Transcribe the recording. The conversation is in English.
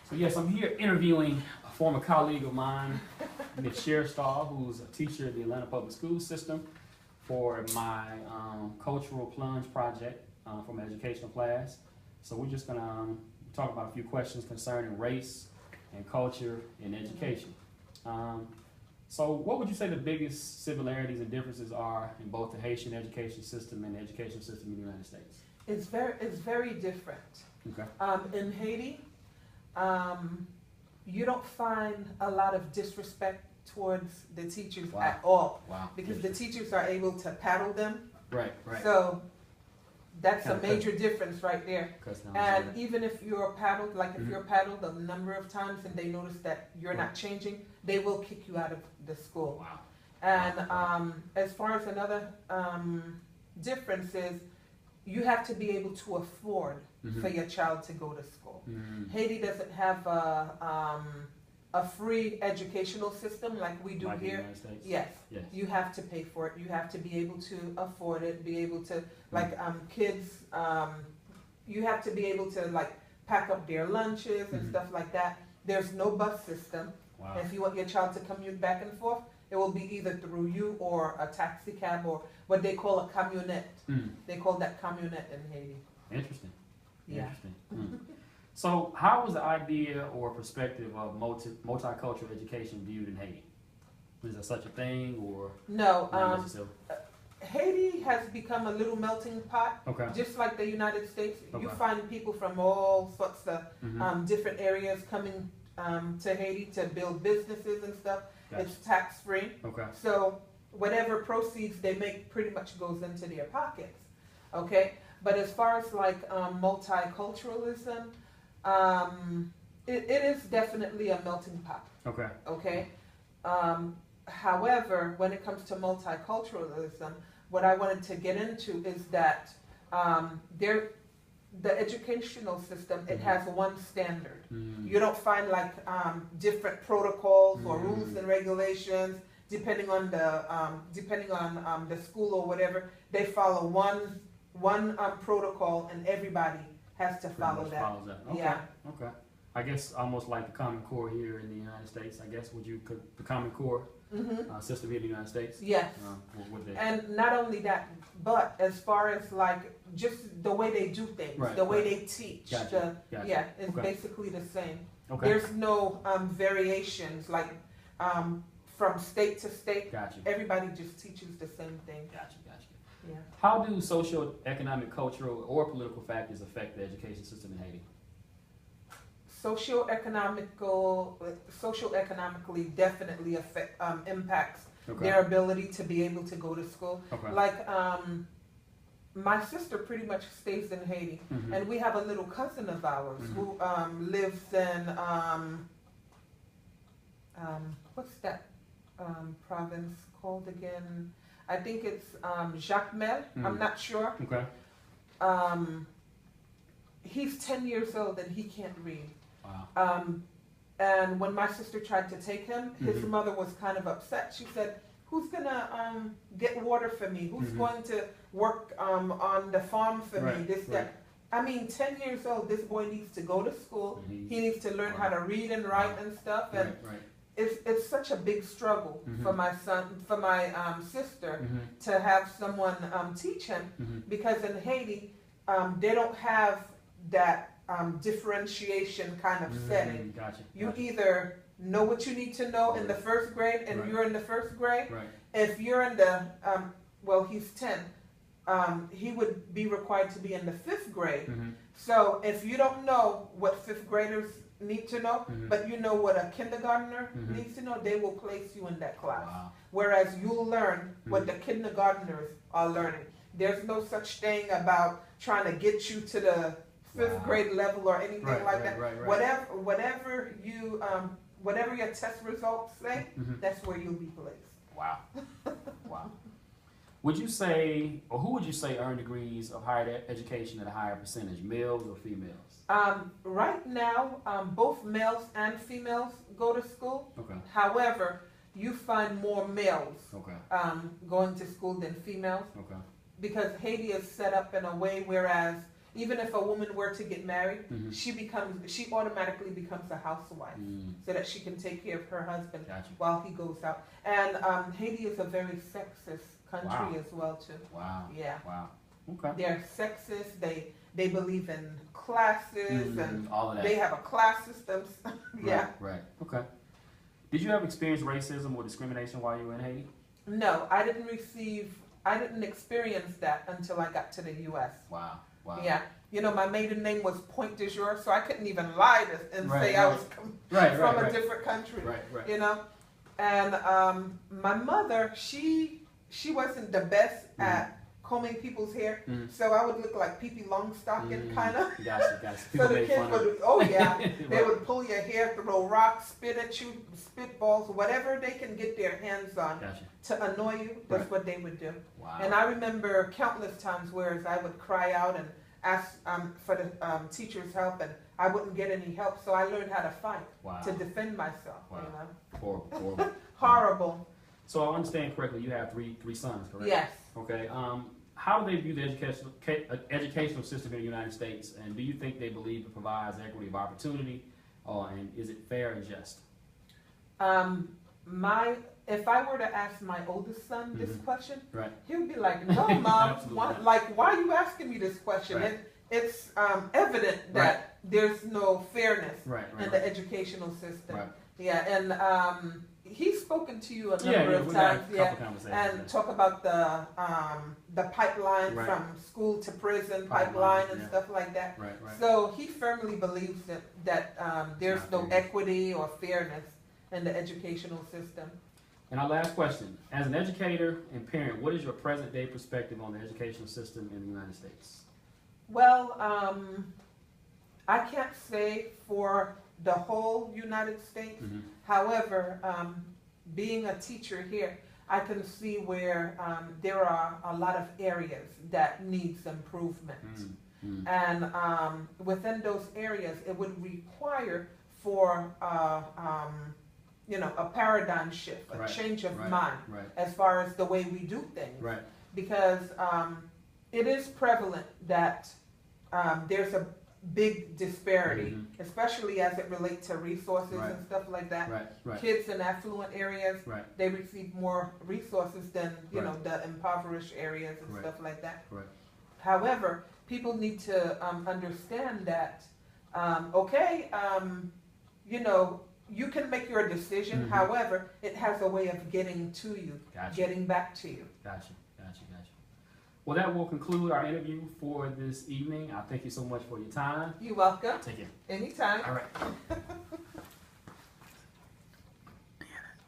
So yes, I'm here interviewing a former colleague of mine, Ms. Sherry Stahl, who's a teacher at the Atlanta Public School System, for my cultural plunge project for my educational class. So we're just gonna talk about a few questions concerning race and culture in education. So what would you say the biggest similarities and differences are in both the Haitian education system and the education system in the United States? It's very different. Okay. In Haiti, you don't find a lot of disrespect towards the teachers Wow. at all, Wow. because the teachers are able to paddle them. Right, right. So that's Kinda a major difference right there. And even if you're paddled, like if you're paddled a number of times and they notice that you're not changing, they will kick you out of the school. Wow. And as far as another difference is, you have to be able to afford for your child to go to school. Haiti doesn't have a free educational system like we do Like in the here. United States? Yes. Yes. You have to pay for it. You have to be able to afford it, be able to, like, kids, you have to be able to, like, pack up their lunches and stuff like that. There's no bus system. Wow. If you want your child to commute back and forth, it will be either through you or a taxi cab or what they call a camionnette. They call that camionnette in Haiti. Interesting. Yeah. Interesting. So how was the idea or perspective of multicultural education viewed in Haiti? Is there such a thing or No, not necessarily? Haiti has become a little melting pot. Okay. Just like the United States, you Okay. find people from all sorts of Mhm. different areas coming to Haiti to build businesses and stuff. Gotcha. It's tax free. Okay. So whatever proceeds they make pretty much goes into their pockets. Okay? But as far as like multiculturalism, it is definitely a melting pot. Okay. Okay? However, when it comes to multiculturalism, what I wanted to get into is that the educational system, it has one standard. You don't find like different protocols or rules and regulations depending on the school or whatever. They follow one protocol, and everybody has to follow that. Follows that. Okay. Yeah. Okay. I guess almost like the Common Core here in the United States. I guess the Common Core system here in the United States. Yes. Would they? And not only that, but as far as like just the way they do things, Right, the way right. they teach, Gotcha, gotcha. yeah, it's Okay. basically the same. Okay. There's no variations like from state to state. Gotcha. Everybody just teaches the same thing. Gotcha. Gotcha. Yeah. How do social, economic, cultural, or political factors affect the education system in Haiti? Socioeconomically definitely impacts Okay. their ability to be able to go to school. Okay. Like my sister pretty much stays in Haiti, Mhm. and we have a little cousin of ours who lives in what's that province called again? I think it's Jacmel. I'm not sure. Okay. He's 10 years old and he can't read. Wow. And when my sister tried to take him, his mother was kind of upset. She said, "Who's gonna get water for me? Who's going to work on the farm for me? Right, This, that." I mean, 10 years old, this boy needs to go to school. He needs to learn how to read and write and stuff. And Right. it's such a big struggle for my son, for my sister, to have someone teach him, because in Haiti, they don't have that differentiation kind of setting. Gotcha. You Gotcha. either know what you need to know in the first grade, and Right. you're in the first grade. Right. If you're in the well, he's 10. He would be required to be in the 5th grade. So if you don't know what 5th graders need to know, but you know what a kindergartner needs to know, they will place you in that class. Wow. Whereas you'll learn what the kindergartners are learning. There's no such thing about trying to get you to the 5th grade level or anything like that. Right. Whatever your test results say, that's where you'll be placed. Wow. Wow. Would you say, or who would you say earn degrees of higher education at a higher percentage, males or females? Right now, both males and females go to school. Okay. However, you find more males Okay. going to school than females, Okay. because Haiti is set up in a way whereas even if a woman were to get married, Mhm. she automatically becomes a housewife, so that she can take care of her husband Gotcha. while he goes out. And Haiti is a very sexist country Wow. as well too. Wow. Yeah, Wow. Okay. they're sexist. They believe in classes and All of that. they have a class system. Yeah. Right. Okay. Did you ever experience racism or discrimination while you were in Haiti? No, I didn't experience that until I got to the U.S. Wow. Wow. Yeah, you know, my maiden name was Point du Jour, so I couldn't even lie and Right, say I right. was Right. from Right. a different country. Right. Right. You know, and my mother, she wasn't the best at combing people's hair, Mhm. so I would look like Pee-Pee Longstocking kind of. Gotcha. Gotcha. So People the make kids fun of. would, oh yeah, they Right. would pull your hair, throw rocks, spit at you, spitballs, whatever they can get their hands on Gotcha. to annoy you. That's Right. what they would do. Wow. And I remember countless times where I would cry out and ask for the teacher's help, and I wouldn't get any help. So I learned how to fight Wow. to defend myself. Wow. You know, Horrible. Horrible. horrible. So I understand correctly. You have three sons, correct? Yes. Okay. How do they view the educational system in the United States, and do you think they believe it provides equity of opportunity, and is it fair and just? If I were to ask my oldest son this question, Right. he would be like, "No, mom. Absolutely why, not. like, why are you asking me this question?" Right. It's evident that there's no fairness Right. in Right. the educational system. Right. Yeah, and he's spoken to you a number Yeah. of We've had times. a Yeah. couple conversations. And talk about the pipeline Right. from school to prison Pipeline, pipeline and yeah. stuff like that. Right. Right. So he firmly believes that there's not no fair. equity or fairness in the educational system. And our last question: as an educator and parent, what is your present day perspective on the educational system in the United States? Well, I can't say for the whole United States. Mhm. However, being a teacher here, I can see where there are a lot of areas that needs improvement. Mm. And within those areas, it would require for a paradigm shift, a Right, change of right, mind Right. as far as the way we do things. Right. Because it is prevalent that there's a big disparity, Mhm. especially as it relates to resources Right. and stuff like that. Right. Right. Kids in affluent areas, Right. they receive more resources than Right. the impoverished areas and Right. stuff like that. Right. However, people need to understand that you can make your decision. Mhm. However, it has a way of getting to you, Gotcha. getting back to you. Gotcha. Well, that will conclude our interview for this evening. I thank you so much for your time. You're welcome. Take care. Anytime. All right.